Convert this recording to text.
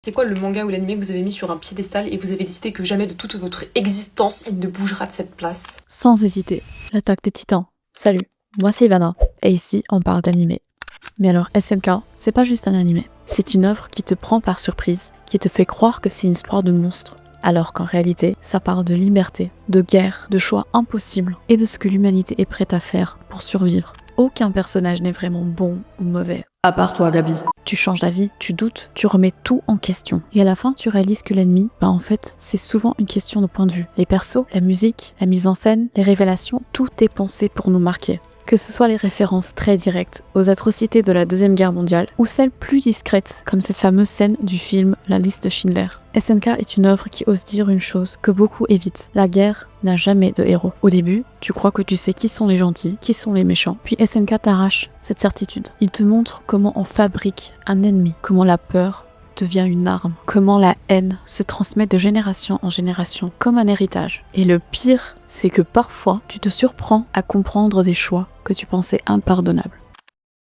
C'est quoi le manga ou l'anime que vous avez mis sur un piédestal et vous avez décidé que jamais de toute votre existence il ne bougera de cette place? Sans hésiter, l'Attaque des Titans. Salut, moi c'est Ivana, et ici on parle d'animé. Mais alors SNK, c'est pas juste un animé. C'est une œuvre qui te prend par surprise, qui te fait croire que c'est une histoire de monstre, alors qu'en réalité, ça parle de liberté, de guerre, de choix impossibles, et de ce que l'humanité est prête à faire pour survivre. Aucun personnage n'est vraiment bon ou mauvais. À part toi, Gabi. Tu changes d'avis, tu doutes, tu remets tout en question. Et à la fin, tu réalises que l'ennemi, en fait, c'est souvent une question de point de vue. Les persos, la musique, la mise en scène, les révélations, tout est pensé pour nous marquer. Que ce soit les références très directes aux atrocités de la Deuxième Guerre mondiale, ou celles plus discrètes, comme cette fameuse scène du film La Liste de Schindler. SNK est une œuvre qui ose dire une chose que beaucoup évitent. La guerre n'a jamais de héros. Au début, tu crois que tu sais qui sont les gentils, qui sont les méchants. Puis SNK t'arrache cette certitude. Il te montre comment on fabrique un ennemi, comment la peur devient une arme, comment la haine se transmet de génération en génération comme un héritage. Et le pire, c'est que parfois, tu te surprends à comprendre des choix que tu pensais impardonnables.